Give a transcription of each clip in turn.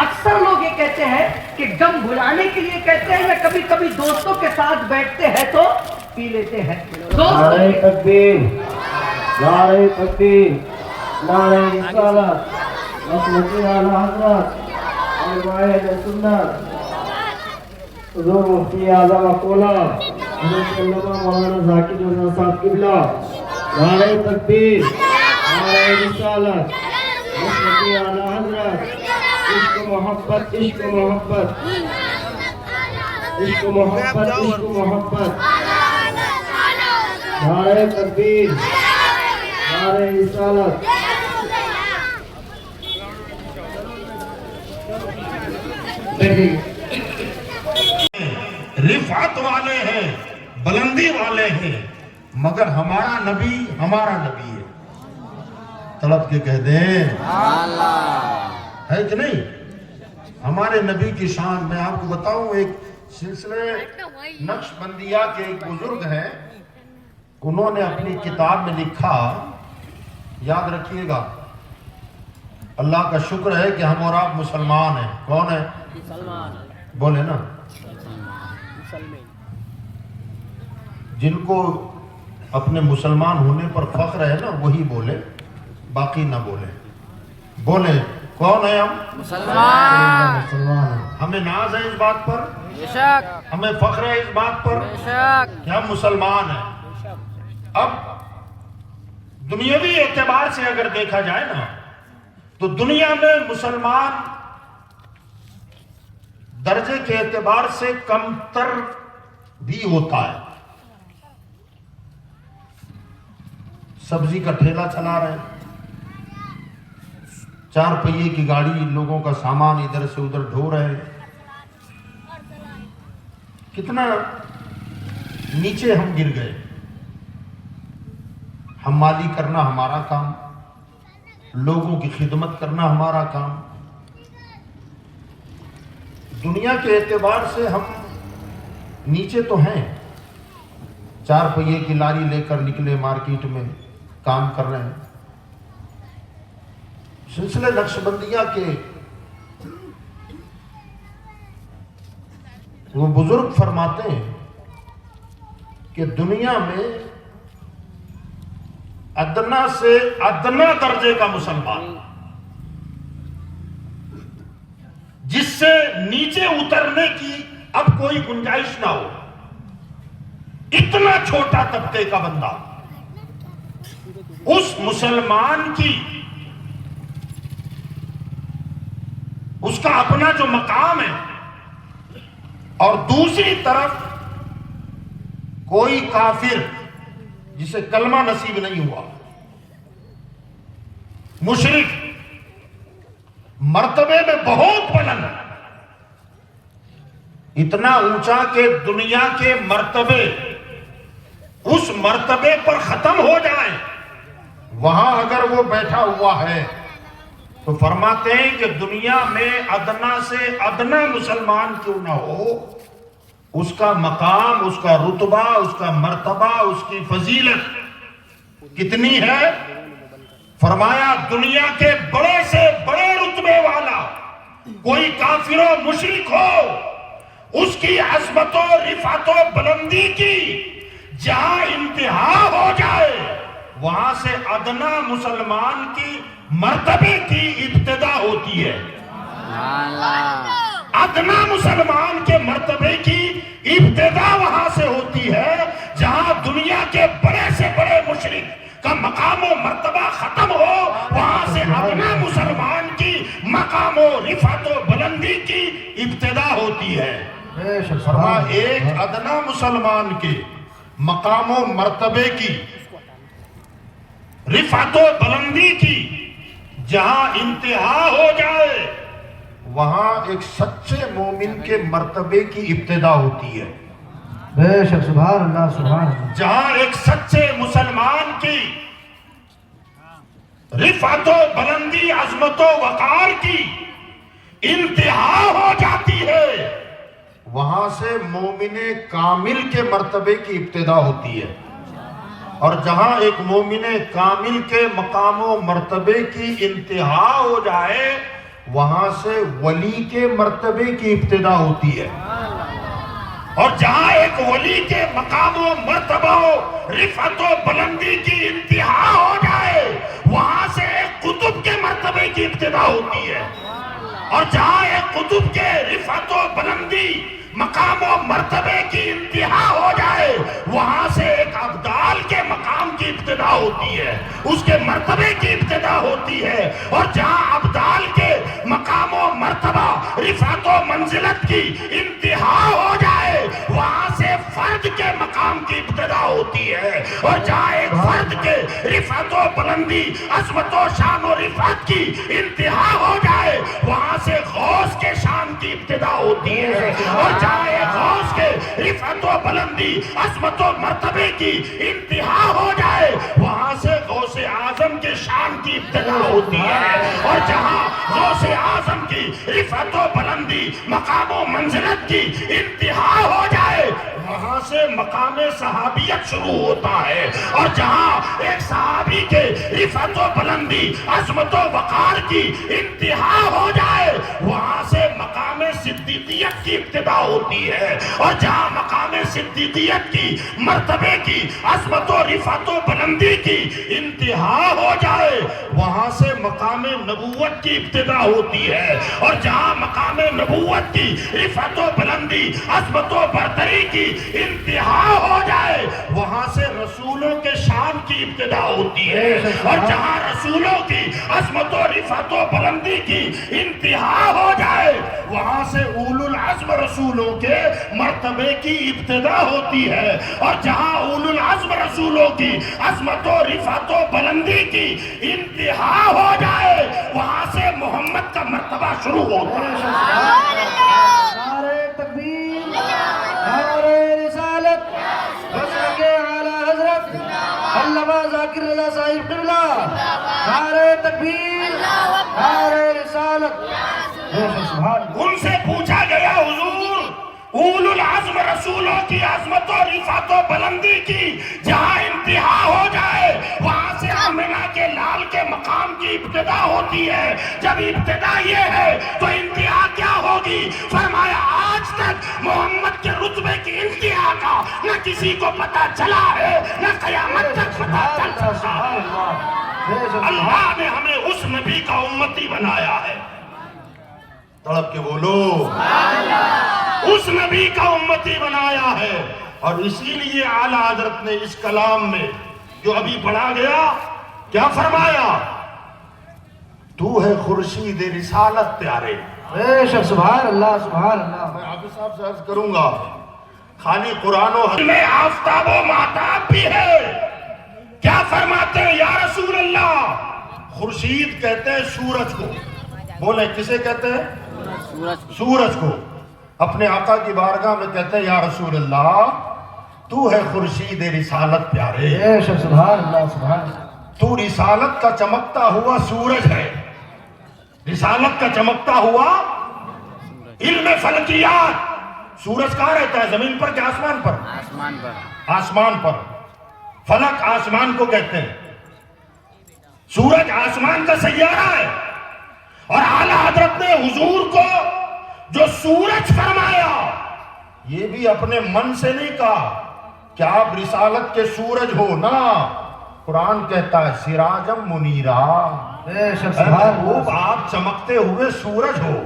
اکثر لوگ یہ کہتے ہیں کہ غم بھلانے کے لیے کہتے ہیں یا کبھی کبھی دوستوں کے ساتھ بیٹھتے ہیں تو پی لیتے ہیں. نعرہ تکبیر، نعرہ تکبیر، نعرہ رسالت، مسلک اعلی حضرت علماء سنت حضور مفتی اعظم اکولا حضرت علامہ مولانا ذاکر حسین صاحب قبلہ. نعرہ تکبیر، نعرہ رسالت، مسلک اعلی حضرت. عشق محبت، عشق محبت، عشق محبت، عشق محبت. نعرہ تکبیر، نعرہ رسالت. رفعت والے ہیں، بلندی والے ہیں، مگر ہمارا نبی ہے. تڑپ کے کہہ دیں ہے کہ نہیں؟ ہمارے نبی کی شان. میں آپ کو بتاؤں، ایک سلسلے نقش بندیہ کے ایک بزرگ ہیں، انہوں نے اپنی کتاب میں لکھا، یاد رکھیے گا، اللہ کا شکر ہے کہ ہم اور آپ مسلمان ہیں. کون ہے؟ بولے نا. جن کو اپنے مسلمان ہونے پر فخر ہے نا وہی بولے، باقی نہ بولے. بولے کون ہے؟ ہم مسلمان ہیں. ہمیں ناز ہے اس بات پر، ہمیں فخر ہے اس بات پر کہ ہم مسلمان ہیں. اب دنیاوی اعتبار سے اگر دیکھا جائے نا تو دنیا میں مسلمان درجے کے اعتبار سے کمتر بھی ہوتا ہے. سبزی کا ٹھیلا چلا رہے ہیں، 4 پہیے کی گاڑی لوگوں کا سامان ادھر سے ادھر ڈھو رہے ہیں. کتنا نیچے ہم گر گئے. حمالی کرنا ہمارا کام، لوگوں کی خدمت کرنا ہمارا کام. دنیا کے اعتبار سے ہم نیچے تو ہیں. 4 پہیے کی لاری لے کر نکلے مارکیٹ میں، کام کر رہے ہیں. سلسلے نقش بندیہ کے وہ بزرگ فرماتے ہیں کہ دنیا میں ادنا سے ادنا درجے کا مسلمان، جس سے نیچے اترنے کی اب کوئی گنجائش نہ ہو، اتنا چھوٹا طبقے کا بندہ، اس مسلمان کی، اس کا اپنا جو مقام ہے، اور دوسری طرف کوئی کافر جسے کلمہ نصیب نہیں ہوا، مشرک، مرتبے میں بہت بلند، اتنا اونچا کہ دنیا کے مرتبے اس مرتبے پر ختم ہو جائیں، وہاں اگر وہ بیٹھا ہوا ہے تو فرماتے ہیں کہ دنیا میں ادنا سے ادنا مسلمان کیوں نہ ہو، اس کا مقام، اس کا رتبہ، اس کا مرتبہ، اس کی فضیلت کتنی ہے. فرمایا دنیا کے بڑے سے بڑے رتبے والا کوئی کافر و مشرک ہو، اس کی عظمت و رفعت و بلندی کی جہاں انتہا ہو جائے، وہاں سے ادنا مسلمان کی مرتبے کی ابتدا ہوتی ہے. ادنا مسلمان کے مرتبے کی ابتدا وہاں سے ہوتی ہے جہاں دنیا کے بڑے سے بڑے مشرک کا مقام و مرتبہ ختم ہو، وہاں سے ادنا مسلمان کی مقام و رفعت و بلندی کی ابتدا ہوتی ہے. فرما ایک ادنا مسلمان کے مقام و مرتبے کی، رفعت و بلندی کی جہاں انتہا ہو جائے، وہاں ایک سچے مومن کے مرتبے کی ابتدا ہوتی ہے. بے شک، سبحان اللہ، سبحان اللہ. جہاں ایک سچے مسلمان کی رفعت و بلندی، عظمت و وقار کی انتہا ہو جاتی ہے، وہاں سے مومن کامل کے مرتبے کی ابتدا ہوتی ہے. اور جہاں ایک مومن کامل کے مقام و مرتبے کی انتہا ہو جائے، وہاں سے ولی کے مرتبے کی ابتدا ہوتی ہے. اور جہاں ایک ولی کے مقام و مرتبہ و رفعت و بلندی کی انتہا ہو جائے وہاں سے ایک قطب کے مرتبے کی ابتدا ہوتی ہے. اور جہاں ایک قطب کے رفعت و بلندی مقام و مرتبے کی انتہا ہو جائے وہاں سے ایک ابدال کے مقام کی ابتدا ہوتی ہے, اس کے مرتبے کی ابتدا ہوتی ہے. اور جہاں ابدال کے مقام و مرتبہ رفعت و منزلت کی انتہا ہو جائے وہاں سے فرد کے مقام کی ابتدا ہوتی ہے. اور جہاں ایک فرد کے رفعت و بلندی عظمت و شان و رفعت کی انتہا ہو جائے وہاں سے غوث کے شان کی ابتدا ہوتی ہے. اور جہاں ایک غوث کے رفعت و بلندی عظمت و مرتبے کی انتہا ہو جائے وہاں سے غوث اعظم کے شان کی ابتدا ہوتی ہے. اور جہاں غوث اعظم کی رفعت و بلندی مقام و منزلت کی انتہا ہو جائے وہاں سے مقام صحابیت شروع ہوتا ہے. اور جہاں ایک صحابی کے رفعت و بلندی عظمت و وقار کی انتہا ہو جائے وہاں سے مقام صدیقیت کی ابتدا ہوتی ہے. اور جہاں مقام صدیقیت کی مرتبے کی عظمت و رفعت و بلندی کی انتہا ہو جائے وہاں سے مقام نبوت کی ابتدا ہوتی ہے. اور جہاں مقام نبوت کی رفعت و بلندی عظمت و برتری کی انتہا ہو جائے وہاں سے رسولوں کے شان کی ابتدا ہوتی ہے. اور جہاں رسولوں کی عظمت و رفعت و بلندی کی انتہا ہو جائے وہاں سے اولو العزم رسولوں کے مرتبے کی ابتدا ہوتی ہے. اور جہاں اولو العزم رسولوں کی عظمت و رفعت و بلندی کی انتہا ہو جائے وہاں سے محمد کا مرتبہ شروع ہوتا ہے. نعرہ تکبیر، نعرہ رسالت، حضرت اعلیٰ حضرت علامہ ذاکر رضا صاحب قبلہ، نعرہ تکبیر، نعرہ رسالت. ان سے پوچھا گیا حضور اولو العزم رسولوں کی عظمت و رفعت و بلندی کی جہاں انتہا ہو جائے وہاں سے آمنہ کے لال کے مقام کی ابتدا ہوتی ہے. جب ابتدا یہ ہے تو انتہا کیا ہوگی؟ فرمایا آج تک محمد کے رتبے کی انتہا کا نہ کسی کو پتہ چلا ہے نہ قیامت تک پتہ چل سکتا ہے. اللہ نے ہمیں اس نبی کا امتی بنایا ہے. تڑپ کے بولو اس نبی کا امتی بنایا ہے. اور اسی لیے اعلیٰ حضرت نے اس کلام میں جو ابھی پڑھا گیا کیا فرمایا؟ تو ہے خورشید رسالت پیارے. بے شک سبحان اللہ سبحان اللہ. میں حافظ صاحب سے عرض کروں گا خالی قرآن و حدیث میں آفتاب و مہتاب بھی ہے. کیا فرماتے ہیں یا رسول اللہ؟ خورشید کہتے ہیں سورج کو. بولے کسے کہتے ہیں؟ سورج کو. اپنے آقا کی بارگاہ میں کہتے ہیں یا رسول اللہ تو ہے خورشید رسالت پیارے. بے شک سبحان اللہ سبحان اللہ. تو رسالت کا چمکتا ہوا سورج ہے. رسالت کا چمکتا ہوا علم فلکیات. سورج کہاں رہتا ہے؟ زمین پر کہ آسمان پر؟ آسمان پر. آسمان پر. فلک آسمان کو کہتے ہیں. سورج آسمان کا سیارہ ہے. اور اعلیٰ حضرت نے حضور کو جو سورج فرمایا یہ بھی اپنے من سے نہیں کہا کہ آپ رسالت کے سورج ہو نا. قرآن کہتا ہے سراجم منیرا. بے شک اے سبحان محبوب اللہ. آپ چمکتے ہوئے سورج ہو.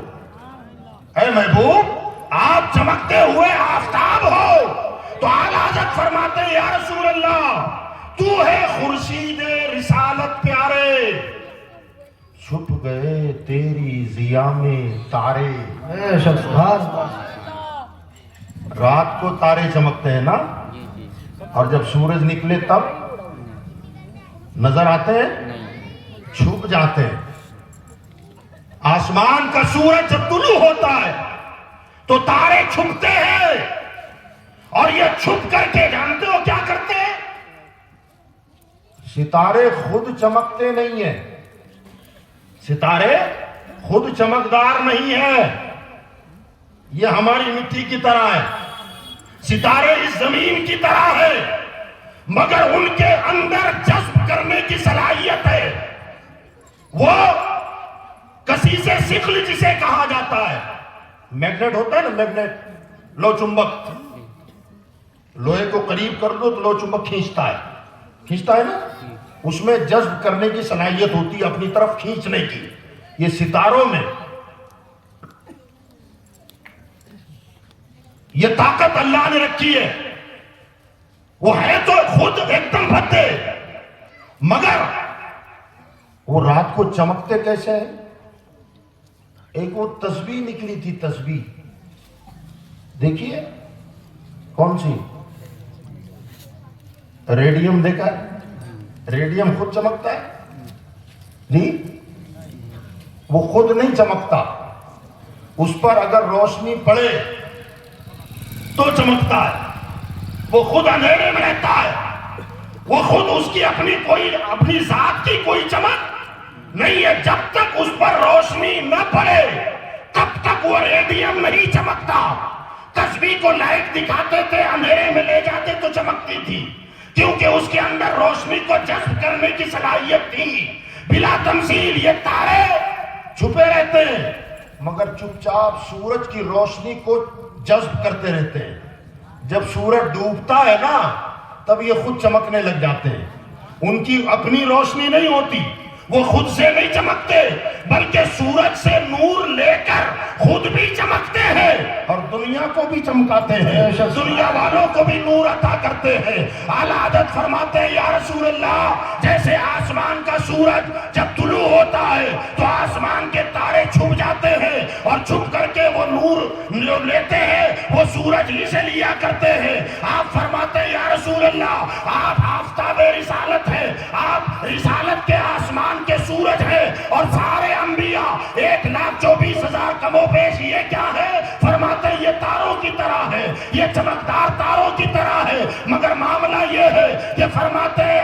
اے محبوب آپ چمکتے ہوئے آفتاب ہو. تو اعلیٰ حضرت فرماتے ہیں یا رسول اللہ تو ہے خورشید رسالت پیارے. چھپ گئے تیری ضیا میں تارے. بے شک سبحان اللہ. رات کو تارے چمکتے ہیں نا اور جب سورج نکلے تب نظر آتے ہیں چھپ جاتے ہیں. آسمان کا سورج جب طلوع ہوتا ہے تو تارے چھپتے ہیں. اور یہ چھپ کر کے جانتے ہو کیا کرتے ہیں؟ ستارے خود چمکتے نہیں ہیں. ستارے خود چمکدار نہیں ہیں. یہ ہماری مٹی کی طرح ہے. ستارے اس زمین کی طرح ہے مگر ان کے اندر جذب کرنے کی صلاحیت ہے. وہ خسیس ثقل جسے کہا جاتا ہے، میگنیٹ ہوتا ہے نا، میگنیٹ، لو چمبک، لوہے کو قریب کر دو تو لو چمبک کھینچتا ہے نا، اس میں جذب کرنے کی صلاحیت ہوتی ہے، اپنی طرف کھینچنے کی۔ یہ ستاروں میں یہ طاقت اللہ نے رکھی ہے، وہ ہے تو خود ایک دم بھدے، مگر وہ رات کو چمکتے کیسے ہیں؟ ایک وہ تسبیح نکلی تھی، تسبیح دیکھیے، کون سی؟ ریڈیم دیکھا ہے؟ ریڈیم خود چمکتا ہے جی؟ وہ خود نہیں چمکتا، اس پر اگر روشنی پڑے تو چمکتا ہے، وہ خود اندھیرے میں رہتا ہے، وہ خود اس کی اپنی ذات کی کوئی چمک نہیں ہے۔ جب تک اس پر روشنی نہ پڑے تب تک وہ ریڈیم نہیں چمکتا۔ تسبیح کو لائٹ دکھاتے تھے، اندھیرے میں لے جاتے تو چمکتی تھی، کیونکہ اس کے اندر روشنی کو جذب کرنے کی صلاحیت تھی۔ بلا تمثیل یہ تارے چھپے رہتے ہیں مگر چپ چاپ سورج کی روشنی کو جذب کرتے رہتے ہیں۔ جب سورج ڈوبتا ہے نا تب یہ خود چمکنے لگ جاتے ہیں، ان کی اپنی روشنی نہیں ہوتی، وہ خود سے نہیں چمکتے بلکہ سورج سے نور لے کر خود بھی چمکتے ہیں اور دنیا کو بھی چمکاتے ہیں، دنیا والوں کو بھی نور عطا کرتے ہیں۔ اعلیٰ حضرت فرماتے ہیں یا رسول اللہ، جیسے آسمان کا سورج جب طلوع ہوتا ہے تو آسمان کے تارے چھپ جاتے ہیں اور چھپ کر کے وہ نور جو لیتے ہیں وہ سورج ہی سے لیا کرتے ہیں۔ آپ فرماتے ہیں یا رسول اللہ، آپ آفتاب رسالت ہیں، آپ رسالت کے آسمان کے سورج ہے، اور سارے انبیاء 1,24,000 کم و بیش یہ کیا ہے؟ فرماتے ہیں یہ تاروں کی طرح ہے، یہ چمکدار تاروں کی طرح ہے، مگر معاملہ یہ ہے کہ فرماتے ہیں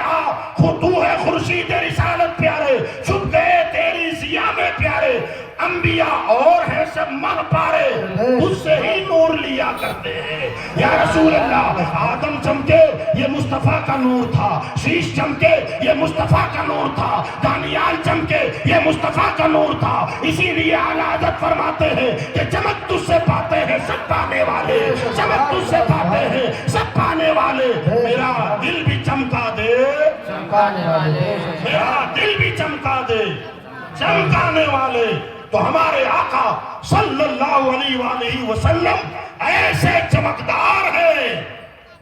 تو ہے خورشید رسالت پیارے، چھپ گئے تیری ضیا میں پیارے، انبیاء اور ہیں سب مہ پارے، اس سے ہی نور لیا کرتے ہیں۔ یا رسول اللہ، آدم چمکے یہ مصطفیٰ کا نور تھا، شیش چمکے یہ مصطفیٰ کا نور تھا، دانیال چمکے یہ مصطفیٰ کا نور تھا۔ اسی لیے اعلیٰ حضرت فرماتے ہیں کہ چمک تجھ سے پاتے ہیں سب پانے والے، چمک تجھ سے پاتے ہیں سب پانے والے، میرا دل بھی چمکا دے، چمکانے والے، میرا دل بھی چمکا دے، چمکانے والے۔ تو ہمارے آقا صلی اللہ علیہ وآلہ وسلم ایسے چمکدار ہیں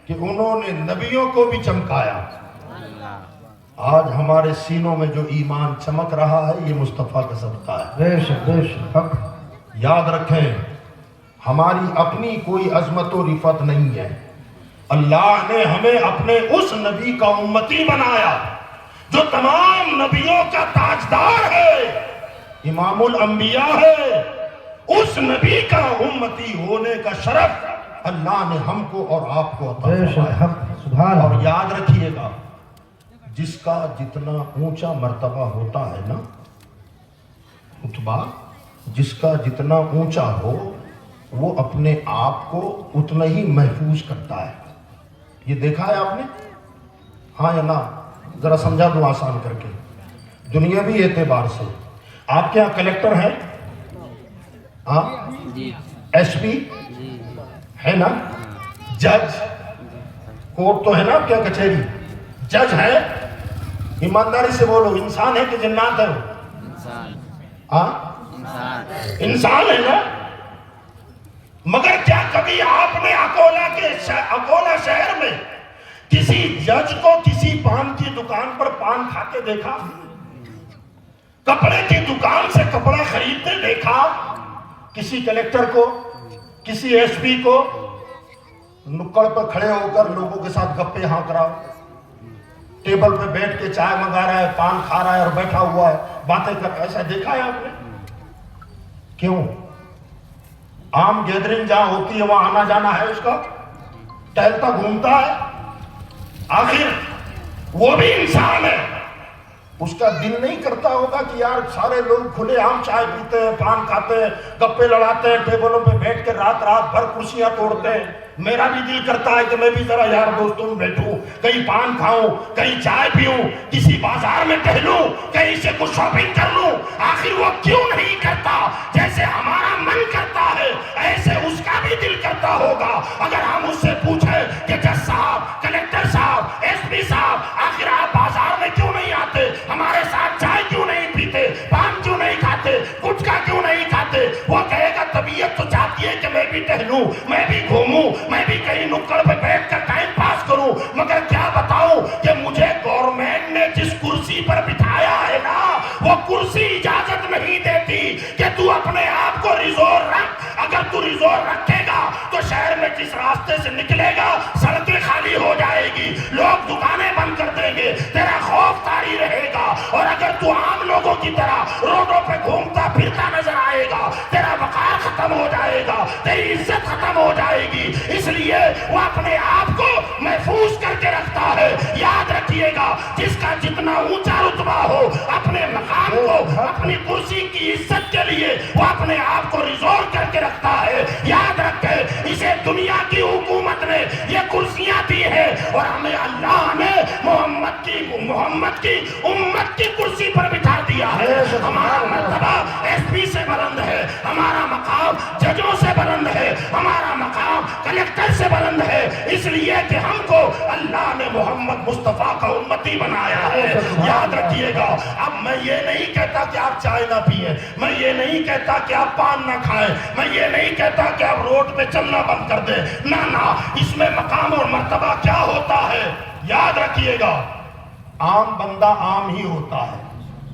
کہ انہوں نے نبیوں کو بھی چمکایا۔ آج ہمارے سینوں میں جو ایمان چمک رہا ہے یہ مصطفیٰ کا صدقہ ہے۔ بے شک بے شک، حق۔ یاد رکھیں ہماری اپنی کوئی عظمت و رفعت نہیں ہے، اللہ نے ہمیں اپنے اس نبی کا امتی بنایا جو تمام نبیوں کا تاجدار ہے، امام الانبیاء ہے۔ اس نبی کا امتی ہونے کا شرف اللہ نے ہم کو اور آپ کو عطا بے شک، فرمایا۔ حق، سبحان اور اللہ۔ یاد رکھیے گا جس کا جتنا اونچا مرتبہ ہوتا ہے نا، رتبہ جس کا جتنا اونچا ہو وہ اپنے آپ کو اتنا ہی محفوظ کرتا ہے۔ یہ دیکھا ہے آپ نے؟ ہاں یا نہ؟ ذرا سمجھا دوں آسان کر کے، دنیاوی اعتبار سے آپ کے یہاں کلیکٹر ہیں؟ ہاں، ایس پی ہے نا، جج، کورٹ تو ہے نا آپ کے یہاں، کچہری، جج ہے، ایمانداری سے بولو، انسان ہے کہ جنات ہے؟ ہاں، انسان ہے نا۔ مگر کیا کبھی آپ نے اکولا شہر میں کسی جج کو کسی پان کی دکان پر پان کھاتے دیکھا؟ کپڑے کی دکان سے کپڑا خریدتے دیکھا؟ کسی کلیکٹر کو، کسی ایس پی کو نکڑ پر کھڑے ہو کر لوگوں کے ساتھ گپے ہانک رہا، ٹیبل پہ بیٹھ کے چائے منگا رہا ہے، پان کھا رہا ہے اور بیٹھا ہوا ہے باتیں کر، ایسا دیکھا ہے آپ نے؟ کیوں؟ عام گیدرنگ جہاں ہوتی ہے وہاں آنا جانا ہے اس کا، ٹہلتا گھومتا ہے، آخر وہ بھی انسان ہے، اس کا دل نہیں کرتا ہوگا کہ یار سارے لوگ کھلے عام چائے پیتے ہیں، پان کھاتے ہیں، گپے لڑاتے ہیں، ٹیبلوں پہ بیٹھ کے رات بھر کرسیاں توڑتے ہیں، میرا بھی دل کرتا ہے کہ میں بھی ذرا یار دوستوں میں بیٹھوں، کہیں پان کھاؤں، کہیں چائے پیوں، کسی بازار میں ٹہلوں، کہیں سے کچھ شاپنگ کر لوں۔ آخر وہ کیوں نہیں کرتا؟ بھی ٹہلوں, میں بھی گھوموں, میں بھی کہیں نکڑ پہ بیٹھ کر ٹائم پاس کروں, مگر کیا بتاؤں کہ مجھے گورنمنٹ نے جس کرسی پر بٹھایا ہے نا, وہ کرسی اجازت نہیں دیتی کہ تو اپنے آپ کو ریزور رکھ. اگر تو ریزور رکھے گا تو شہر میں جس راستے سے نکلے گا سڑکیں خالی ہو جائے گی, لوگ دکانیں بند کر دیں گے, تیرا خوف طاری رہے گا. اور اگر تو عام لوگوں کی طرح روڈوں پہ گھومتا پھرتا نظر آئے گا, تیرا وقار ختم ہو جائے گا, تیری عزت ختم ہو جائے گی. اس لیے وہ اپنے آپ کو محفوظ کر کے رکھتا ہے. یاد رکھیے گا, جس کا جتنا اونچا رتبہ ہو, اپنے مقام کو, اپنی کرسی کی عزت کے لیے وہ اپنے آپ کو ریزور کر کے رکھتا ہے. یاد رکھے, اسے دنیا کی حکومت نے یہ کرسیاں دی ہیں اور ہمیں اللہ نے محمد کی امت کی کرسی پر بٹھا دیا ہے. ہمارا مرتبہ ایس پی سے بلند ہے, ہمارا مقام ججوں سے بلند ہے, ہمارا مقام کلکٹر سے بلند ہے, اس لیے کہ ہم کو اللہ نے محمد مصطفیٰ کا امتی بنایا ہے. یاد رکھیے گا, اب میں یہ نہیں کہتا کہ آپ چائے نہ پیئیں, میں یہ نہیں کہتا کہ آپ پان نہ کھائیں, میں یہ نہیں کہتا کہ آپ روڈ پہ چلنا بند کر دیں. نہ, اس میں مقام اور مرتبہ کیا ہوتا ہے. یاد رکھیے گا, عام بندہ عام ہی ہوتا ہے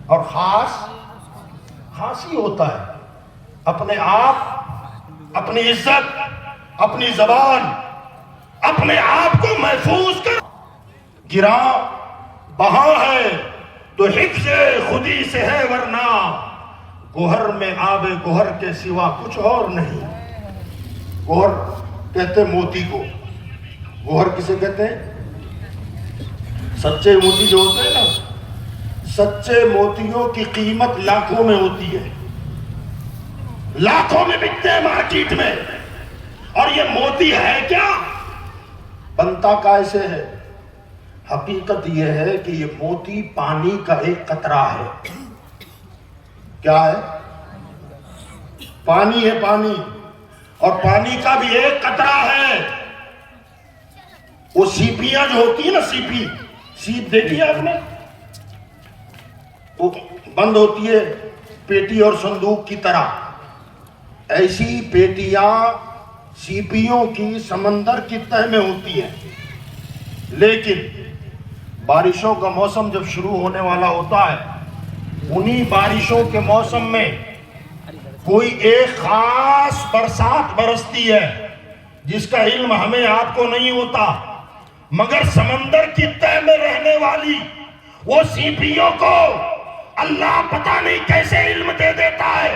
اور خاص ہی ہوتا ہے. اپنے آپ, اپنی عزت, اپنی زبان, اپنے آپ کو محفوظ کر. گرا بہا ہے تو حفظ خودی سے ہے, ورنہ گوہر میں آب گوہر کے سوا کچھ اور نہیں. گوہر کہتے موتی کو. گوہر کسے کہتے ہیں؟ سچے موتی جو ہوتے ہیں نا, سچے موتیوں کی قیمت لاکھوں میں ہوتی ہے, لاکھوں میں بکتے ہیں مارکیٹ میں. اور یہ موتی ہے کیا؟ بنتا کیسے ہے؟ حقیقت یہ ہے کہ یہ موتی پانی کا ایک قطرہ ہے. کیا ہے؟ پانی ہے, پانی. اور پانی کا بھی ایک قطرہ ہے. وہ سیپیاں جو ہوتی ہیں نا, سیپ دیکھی ہے آپ نے, وہ بند ہوتی ہے پیٹی اور صندوق کی طرح. ایسی پیٹیاں سیپیوں کی سمندر کی تہ میں ہوتی ہیں. لیکن بارشوں کا موسم جب شروع ہونے والا ہوتا ہے, انہی بارشوں کے موسم میں کوئی ایک خاص برسات برستی ہے جس کا علم ہمیں آپ کو نہیں ہوتا, مگر سمندر کی تہ میں رہنے والی وہ سیپیوں کو اللہ پتہ نہیں کیسے علم دے دیتا ہے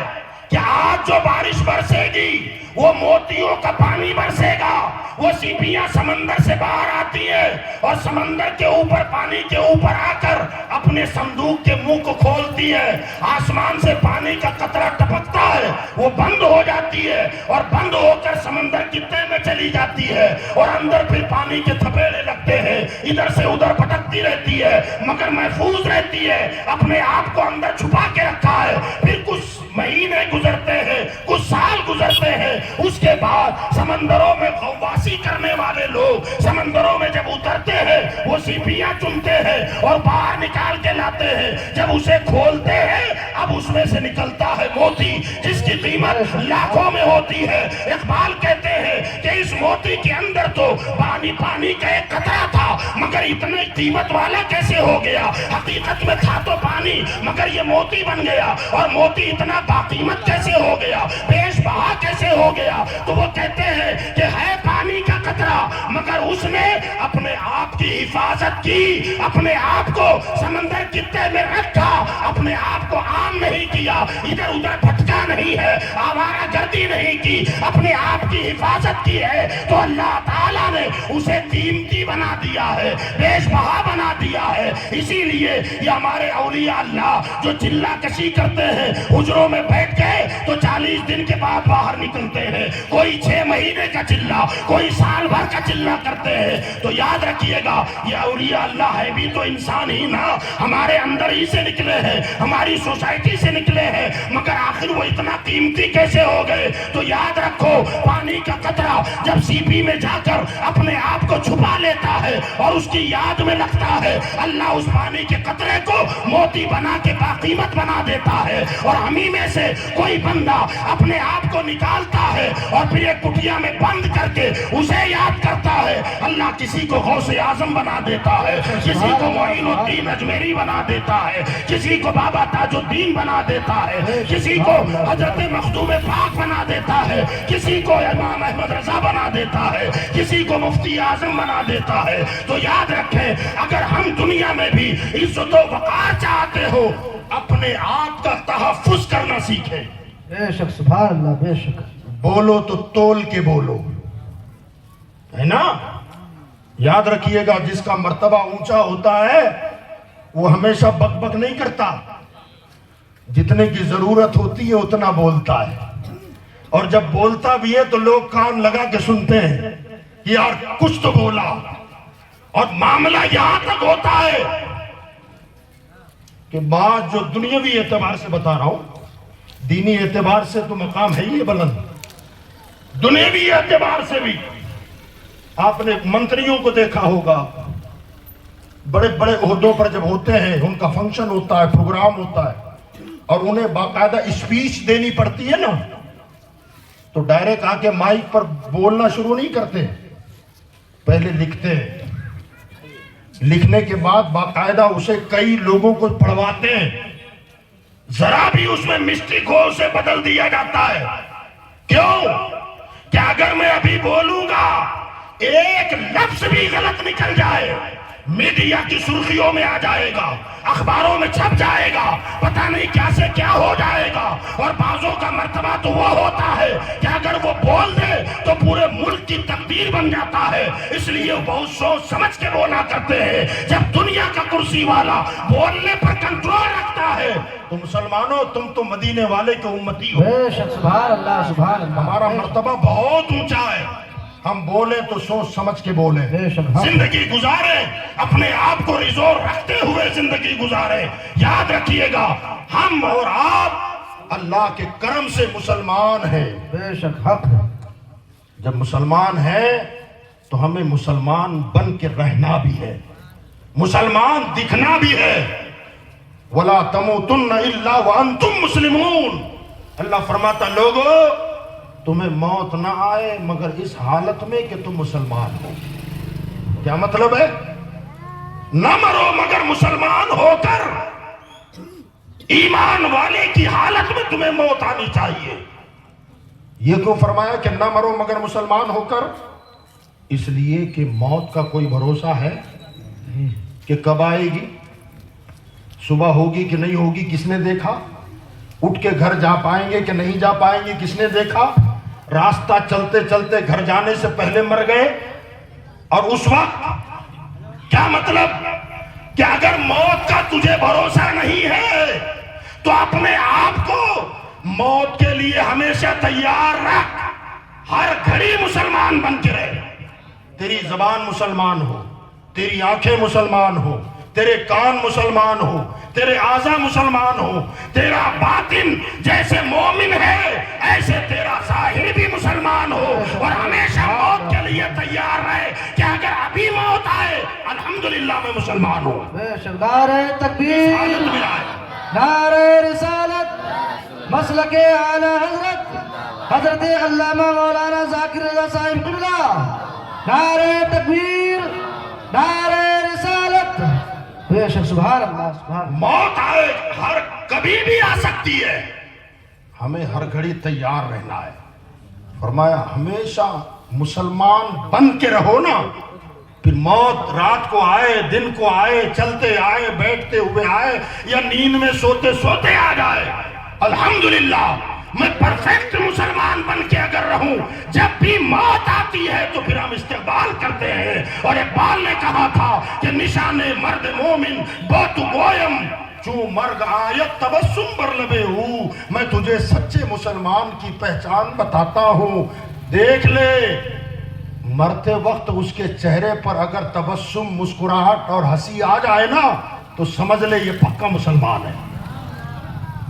کہ آج جو بارش برسے گی وہ موتیوں کا پانی برسے گا. وہ سیپیاں سمندر سے باہر آتی ہیں اور سمندر کے اوپر, پانی کے اوپر آ کر اپنے صندوق کے منہ کو کھولتی ہے. آسمان سے پانی کا قطرہ ٹپکتا ہے, وہ بند ہو جاتی ہے اور بند ہو کر سمندر کی تہ میں چلی جاتی ہے, اور اندر پھر پانی کے تھپیڑے لگتے ہیں, ادھر سے ادھر پٹکتی رہتی ہے, مگر محفوظ رہتی ہے, اپنے آپ کو اندر چھپا کے رکھا ہے. پھر کچھ مہینے گزرتے ہیں, کچھ سال گزرتے ہیں, اس کے بعد سمندروں میں غواصی کرنے والے لوگ سمندروں میں جب اترتے ہیں, وہ سیپیاں چنتے ہیں اور باہر نکال کے لاتے ہیں. جب اسے کھولتے ہیں, اب اس میں سے نکلتا ہے موتی جس کی قیمت لاکھوں میں ہوتی ہے. اقبال کہتے ہیں کہ اس موتی کے اندر تو پانی کا ایک قطرہ تھا, مگر اتنے قیمت والا کیسے ہو گیا؟ حقیقت میں تھا تو پانی, مگر یہ موتی بن گیا. اور موتی اتنا باقیمت کیسے ہو گیا, بیش بہا کیسے ہو گیا؟ تو وہ کہتے ہیں کہ ہے پانی کا قطرہ, مگر اس نے اپنے آپ کی حفاظت کی, اپنے آپ کو سمندر کی تہ میں رکھا, اپنے آپ کو عام نہیں کیا, ادھر ادھر بھٹکا نہیں ہے, آوارہ گردی نہیں کی, اپنے آپ کی حفاظت کی ہے. تو اللہ تعالیٰ نے اسے قیمتی بنا دیا ہے, بیش بہا بنا دیا ہے. اسی لیے یہ ہمارے اولیاء اللہ جو چلہ کشی کرتے ہیں, حجروں میں بیٹھ گئے تو 40 دن کے بعد باہر نکلتے ہیں, کوئی 6 مہینے کا چلہ, کوئی سال بھر کا چلہ کرتے ہیں. تو یاد رکھیے گا, یہ اولیاء اللہ ہے بھی تو انسان ہی نا, ہمارے اندر ہی سے نکلے ہیں, ہماری سوسائٹی سے نکلے ہیں, مگر آخر وہ اتنا قیمتی کیسے ہو گئے؟ تو یاد رکھو, پانی کا قطرہ جب سیپی میں جا کر اپنے آپ کو چھپا لیتا ہے اور اس کی یاد میں لگتا ہے, اللہ اس پانی کے قطرے کو موتی بنا کے باقیمت بنا دیتا ہے. اور ہمیں میں سے کوئی بندہ اپنے آپ کو نکالتا ہے اور پھر ایک کٹیا میں بند کر کے اسے یاد کرتا ہے. اللہ کسی کو غوث اعظم بنا دیتا ہے, کسی کو معین الدین اجمیری بنا دیتا ہے, کسی کو بابا تاج الدین بنا دیتا ہے, کسی کو حضرت مخدوم پاک بنا دیتا ہے, کسی کو امام احمد رضا بنا دیتا ہے, کسی کو مفتی اعظم بنا دیتا ہے. تو یاد رکھیں, اگر ہم دنیا میں بھی عزت و وقار چاہتے ہو, اپنے آپ کا تحفظ کرنا سیکھیں. بے شک سبحان اللہ, بے شک. بولو تو تول کے بولو, ہے نا. یاد رکھیے گا, جس کا مرتبہ اونچا ہوتا ہے وہ ہمیشہ بک بک نہیں کرتا, جتنے کی ضرورت ہوتی ہے اتنا بولتا ہے. اور جب بولتا بھی ہے تو لوگ کان لگا کے سنتے ہیں کہ یار کچھ تو بولا. اور معاملہ یہاں تک ہوتا ہے کہ بات جو دنیاوی اعتبار سے بتا رہا ہوں, دینی اعتبار سے تو مقام ہے ہی بلند, دنیاوی اعتبار سے بھی. آپ نے منتریوں کو دیکھا ہوگا, بڑے بڑے عہدوں پر جب ہوتے ہیں, ان کا فنکشن ہوتا ہے, پروگرام ہوتا ہے, اور انہیں باقاعدہ اسپیچ دینی پڑتی ہے نا, تو ڈائریکٹ آ کے مائک پر بولنا شروع نہیں کرتے, پہلے لکھتے ہیں. لکھنے کے بعد باقاعدہ اسے کئی لوگوں کو پڑھواتے ہیں, ذرا بھی اس میں مسٹیک ہو اسے بدل دیا جاتا ہے. کیوں کہ اگر میں ابھی بولوں گا ایک لفظ بھی غلط نکل جائے, میڈیا کی سرخیوں میں آ جائے گا, اخباروں میں چھپ جائے گا, پتہ نہیں کیا سے کیا ہو جائے گا. اور بعضوں کا مرتبہ تو وہ ہوتا ہے کہ اگر وہ بول دے تو پورے ملک کی تقدیر بن جاتا ہے. اس لیے بہت سوچ سمجھ کے بولا کرتے ہیں. جب دنیا کا کرسی والا بولنے پر کنٹرول رکھتا ہے تو مسلمانوں تم تو مدینے والے کے امتی ہو. بے شک سبحان اللہ, سبحان اللہ. ہمارا مرتبہ بہت اونچا ہے, ہم بولیں تو سوچ سمجھ کے بولیں. بے شک. زندگی گزاریں اپنے آپ کو ریزور رکھتے ہوئے زندگی گزاریں. یاد رکھیے گا, ہم اور آپ اللہ کے کرم سے مسلمان ہیں. بے شک حق. جب مسلمان ہیں تو ہمیں مسلمان بن کے رہنا بھی ہے, مسلمان دکھنا بھی ہے. وَلَا تَمُوتُنَّ إِلَّا وَأَنْتُمْ مُسْلِمُونَ. اللہ فرماتا, لوگو تمہیں موت نہ آئے مگر اس حالت میں کہ تم مسلمان ہو. کیا مطلب ہے؟ نہ مرو مگر مسلمان ہو کر, ایمان والے کی حالت میں تمہیں موت آنی چاہیے. یہ کیوں فرمایا کہ نہ مرو مگر مسلمان ہو کر؟ اس لیے کہ موت کا کوئی بھروسہ ہے کہ کب آئے گی, صبح ہوگی کہ نہیں ہوگی کس نے دیکھا, اٹھ کے گھر جا پائیں گے کہ نہیں جا پائیں گے کس نے دیکھا. راستہ چلتے چلتے گھر جانے سے پہلے مر گئے, اور اس وقت کیا مطلب کہ اگر موت کا تجھے بھروسہ نہیں ہے تو اپنے آپ کو موت کے لیے ہمیشہ تیار رکھ. ہر گھڑی مسلمان بن کے رہے. تیری زبان مسلمان ہو, تیری آنکھیں مسلمان ہو, تیرے کان مسلمان ہو, تیرے اعضاء مسلمان ہو, تیرا باطن جیسے مومن ہے ایسے تیرا ظاہر بھی مسلمان ہو. اور ہمیشہ موت کے لیے تیار رہے کہ اگر ابھی موت آئے الحمدللہ میں مسلمان ہوں. بے شک. نعرہ تکبیر, حالت میں آئے. نعرہ رسالت, مسلک اعلی حضرت حضرت علامہ مولانا ذاکر رضا صاحب قبلہ. نعرہ تکبیر, نعرہ رسالت. بے شک سبحان اللہ, سبحان اللہ. موت آئے ہر کبھی بھی آ سکتی ہے, ہمیں ہر گھڑی تیار رہنا ہے. فرمایا ہمیشہ مسلمان بن کے رہو نا, پھر موت رات کو آئے, دن کو آئے, چلتے آئے, بیٹھتے ہوئے آئے, یا نیند میں سوتے سوتے آ جائے, الحمدللہ میں پرفیکٹ مسلمان بن کے اگر رہوں, جب بھی موت آتی ہے تو پھر ہم استقبال کرتے ہیں. اور اقبال نے کہا تھا کہ نشان مرد مومن بوت گویم چوں مرگ آیت تبسم بر لبے ہوں. میں تجھے سچے مسلمان کی پہچان بتاتا ہوں. دیکھ لے, مرتے وقت اس کے چہرے پر اگر تبسم, مسکراہٹ اور ہنسی آ جائے نا تو سمجھ لے یہ پکا مسلمان ہے.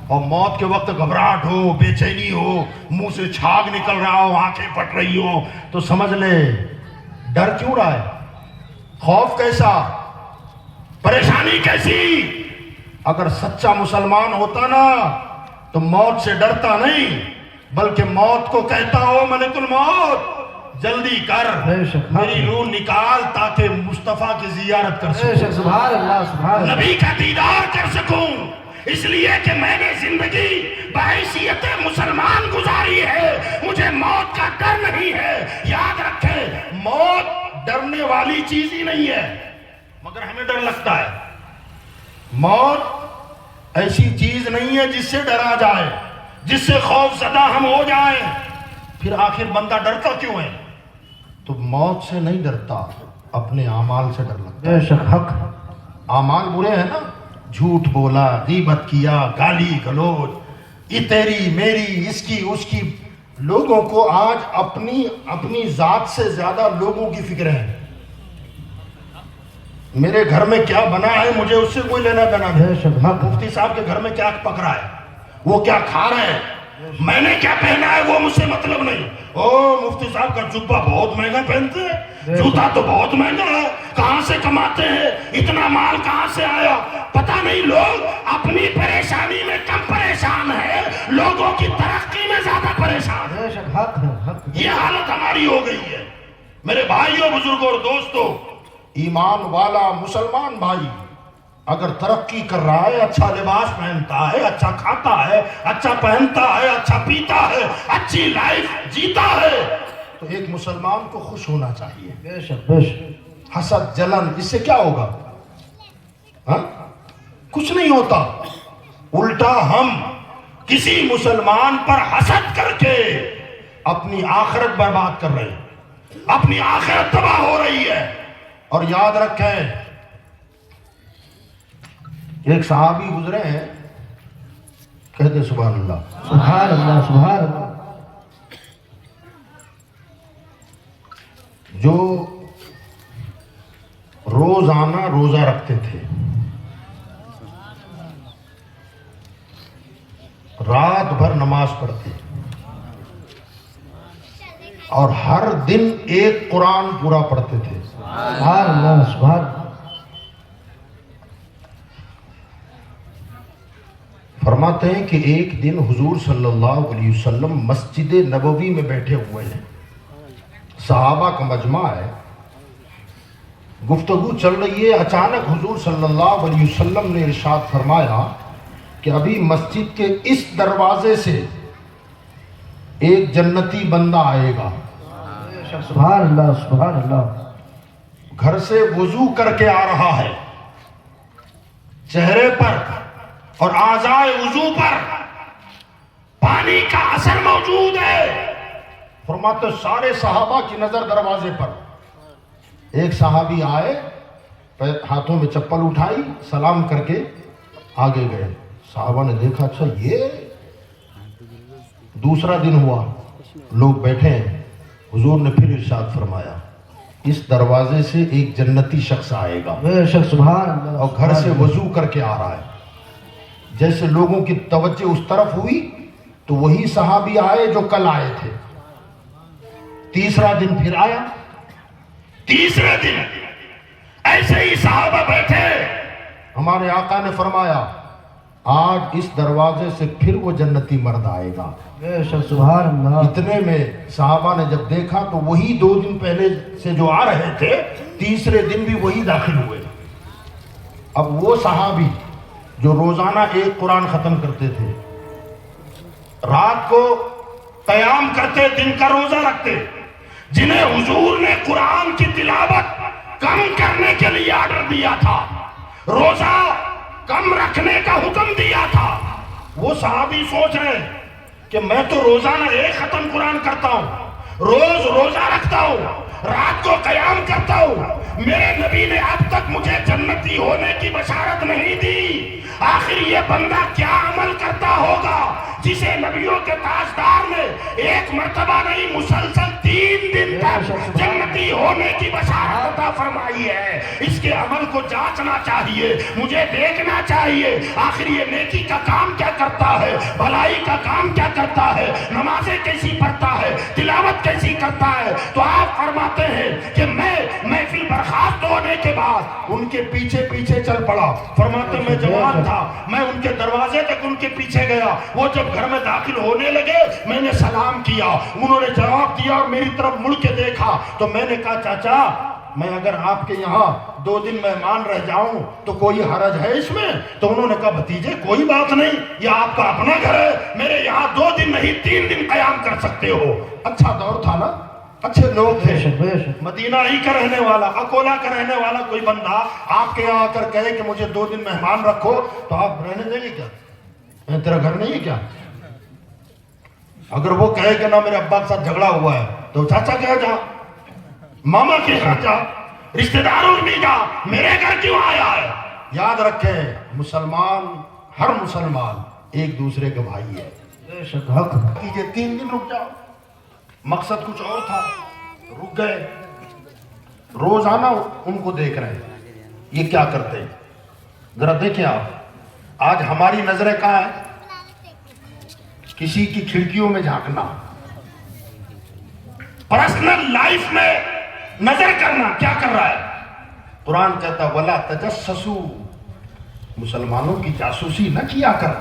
اور موت کے وقت گھبراہٹ ہو, بے چینی ہو, منہ سے چھاگ نکل رہا ہو, آنکھیں پھٹ رہی ہو, تو سمجھ لے ڈر کیوں رہا ہے, خوف کیسا, پریشانی کیسی. اگر سچا مسلمان ہوتا نا تو موت سے ڈرتا نہیں, بلکہ موت کو کہتا ہو ملک الموت جلدی کر بے شک میری روح نکال تاکہ مصطفیٰ کی زیارت کر بے سکوں شک سبحان اللہ سبحان اللہ نبی کا دیدار کر سکوں اس لیے کہ میں نے زندگی بحیثیت مسلمان گزاری ہے مجھے موت کا ڈر نہیں ہے یاد رکھیں موت ڈرنے والی چیز ہی نہیں ہے مگر ہمیں ڈر لگتا ہے موت ایسی چیز نہیں ہے جس سے ڈرا جائے جس سے خوف زدہ ہم ہو جائیں پھر آخر بندہ ڈرتا کیوں ہے تو موت سے نہیں ڈرتا اپنے اعمال سے ڈر لگتا بے شک حق اعمال برے ہیں نا جھوٹ بولا غیبت کیا گالی گلوچ یہ تیری میری اس کی لوگوں کو آج اپنی ذات سے زیادہ لوگوں کی فکر ہے میرے گھر میں کیا بنا ہے مجھے اس سے کوئی لینا دینا بے نہیں شک حق مفتی صاحب کے گھر میں کیا پک رہا ہے وہ کیا کھا رہے ہیں میں نے کیا پہنا ہے وہ مجھ سے مطلب نہیں مفتی صاحب کا جبہ بہت مہنگا پہنتے ہیں جوتا تو بہت مہنگا ہے کہاں سے کماتے ہیں اتنا مال کہاں سے آیا پتہ نہیں لوگ اپنی پریشانی میں کم پریشان ہے لوگوں کی ترقی میں زیادہ پریشان ہے بے شک حق حق یہ حالت ہماری ہو گئی ہے میرے بھائیوں بزرگوں اور دوستوں ایمان والا مسلمان بھائی اگر ترقی کر رہا ہے اچھا لباس پہنتا ہے اچھا کھاتا ہے اچھا پہنتا ہے اچھا پیتا ہے اچھی لائف جیتا ہے تو ایک مسلمان کو خوش ہونا چاہیے بے شک بے شک حسد جلن اس سے کیا ہوگا ہاں کچھ نہیں ہوتا الٹا ہم کسی مسلمان پر حسد کر کے اپنی آخرت برباد کر رہے ہیں اپنی آخرت تباہ ہو رہی ہے اور یاد رکھیں ایک صحابی گزرے ہیں کہتے سبحان اللہ سبحان اللہ سبحان اللہ جو روزانہ روزہ رکھتے تھے رات بھر نماز پڑھتے اور ہر دن ایک قرآن پورا پڑھتے تھے سبحان اللہ سبحان اللہ فرماتے ہیں کہ ایک دن حضور صلی اللہ علیہ وسلم مسجد نبوی میں بیٹھے ہوئے ہیں صحابہ کا مجمع ہے گفتگو چل رہی ہے اچانک حضور صلی اللہ علیہ وسلم نے ارشاد فرمایا کہ ابھی مسجد کے اس دروازے سے ایک جنتی بندہ آئے گا سبحان اللہ سبحان اللہ گھر سے وضو کر کے آ رہا ہے چہرے پر اور اعضائے وضو پر پانی کا اثر موجود ہے فرماتے سارے صحابہ کی نظر دروازے پر ایک صحابی آئے ہاتھوں میں چپل اٹھائی سلام کر کے آگے گئے صحابہ نے دیکھا اچھا یہ دوسرا دن ہوا لوگ بیٹھے ہیں حضور نے پھر ارشاد فرمایا اس دروازے سے ایک جنتی شخص آئے گا بے شک سبحان اللہ اور گھر سے وضو کر کے آ رہا ہے جیسے لوگوں کی توجہ اس طرف ہوئی تو وہی صحابی آئے جو کل آئے تھے تیسرا دن پھر آیا تیسرے دن ایسے ہی صحابہ بیٹھے ہمارے آقا نے فرمایا آج اس دروازے سے پھر وہ جنتی مرد آئے گا بے شک سبحان اللہ اتنے میں صحابہ نے جب دیکھا تو وہی 2 دن پہلے سے جو آ رہے تھے تیسرے دن بھی وہی داخل ہوئے اب وہ صحابی جو روزانہ ایک قرآن ختم کرتے تھے رات کو قیام کرتے دن کا روزہ رکھتے جنہیں حضور نے قرآن کی تلاوت کم کرنے کے لیے آرڈر دیا تھا روزہ کم رکھنے کا حکم دیا تھا وہ صحابی سوچ رہے ہیں کہ میں تو روزانہ ایک ختم قرآن کرتا ہوں روز روزہ رکھتا ہوں رات کو قیام کرتا ہوں میرے نبی نے اب تک مجھے جنتی ہونے کی بشارت نہیں دی آخر یہ بندہ کیا عمل کرتا ہوگا جسے نبیوں کے تاجدار نے ایک مرتبہ نہیں مسلسل 3 دن تک جنتی ہونے کی بشارت عطا فرمائی ہے اس کے عمل کو جانچنا چاہیے مجھے دیکھنا چاہیے آخر یہ نیکی کا کام کیا کرتا ہے بھلائی کا کام کیا کرتا ہے نمازیں کیسی پڑھتا ہے تلاوت کیسی کرتا ہے تو آپ فرماتے ہیں کہ میں محفل برخاست ہونے کے بعد ان کے پیچھے پیچھے چل چل پڑا. فرماتے میں جوان تھا, میں ان کے دروازے تک ان کے پیچھے گیا. وہ جب گھر میں داخل ہونے لگے میں نے سلام کیا, انہوں نے جواب دیا اور میری طرف مڑ کے دیکھا. تو میں نے کہا چاچا میں اگر آپ کے یہاں 2 دن مہمان رہ جاؤں تو کوئی حرج ہے اس میں؟ تو انہوں نے کہا بھتیجے کوئی بات نہیں, یہ آپ کا اپنا گھر ہے, میرے یہاں 2 دن نہیں 3 دن قیام کر سکتے ہو. اچھا دور تھا نا, اچھے لوگ تھے. مدینہ ہی کا رہنے والا, اکولا کا رہنے والا کوئی بندہ آپ کے یہاں آ کر کہے کہ مجھے 2 دن مہمان رکھو تو آپ رہنے دیں گے کیا؟ تیرا گھر نہیں ہے کیا؟ اگر وہ کہے کہ نہ میرے ابا کے ساتھ جھگڑا ہوا ہے تو چاچا کہے جا, ماما کے گھر جا, رشتہ داروں میں جا, میرے گھر کیوں آیا ہے؟ یاد رکھیں مسلمان, ہر مسلمان ایک دوسرے کے بھائی ہے. کیجئے 3 دن رک جاؤ, مقصد کچھ اور تھا, رک گئے. روزانہ ان کو دیکھ رہے ہیں یہ کیا کرتے ہیں. ذرا دیکھیں آپ, آج ہماری نظریں کہاں ہیں؟ کسی کی کھڑکیوں میں جھانکنا, پرسنل لائف میں نظر کرنا, کیا کر رہا ہے؟ قرآن کہتا وَلَا تَجَسَّسُوا, مسلمانوں کی جاسوسی نہ کیا کر.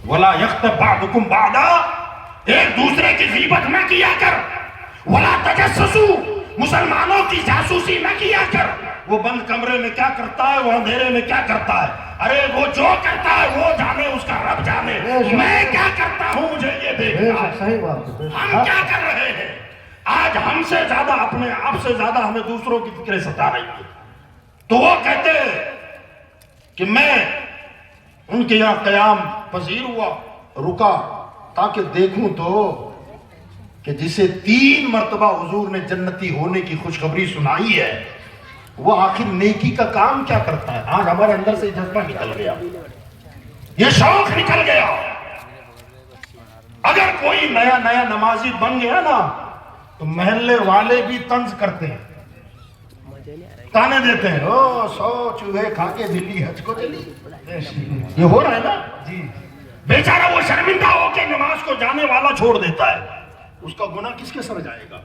وَلَا يَغْتَبْ بَعْضُكُمْ بَعْضًا, ایک دوسرے کی غیبت نہ کیا کر. وَلَا تَجَسَّسُوا, مسلمانوں کی جاسوسی نہ کیا کر. وہ بند کمرے میں کیا کرتا ہے, وہ اندھیرے میں کیا کرتا ہے, ارے وہ جو کرتا ہے وہ جانے, اس کا رب جانے. میں کیا کرتا ہوں مجھے یہ دیکھنا ہے. ہم کیا کر رہے ہیں؟ آج ہم سے زیادہ, اپنے آپ سے زیادہ ہمیں دوسروں کی فکریں ستا رہی ہیں. تو وہ کہتے کہ میں ان کے یہاں قیام پذیر ہوا, رکا تاکہ دیکھوں تو کہ جسے 3 مرتبہ حضور نے جنتی ہونے کی خوشخبری سنائی ہے وہ آخر نیکی کا کام کیا کرتا ہے. آج ہمارے اندر سے جذبہ نکل گیا, یہ شوق نکل گیا. اگر کوئی نیا نمازی بن گیا نا تو محلے والے بھی طنز کرتے ہیں, تانے دیتے ہیں, او 100 چوہے کھا کے بلی حج کو چلی. یہ ہو رہا ہے نا جی. بیچارہ وہ شرمندہ ہو کے نماز کو جانے والا چھوڑ دیتا ہے, اس کا گناہ کس کے سر جائے گا؟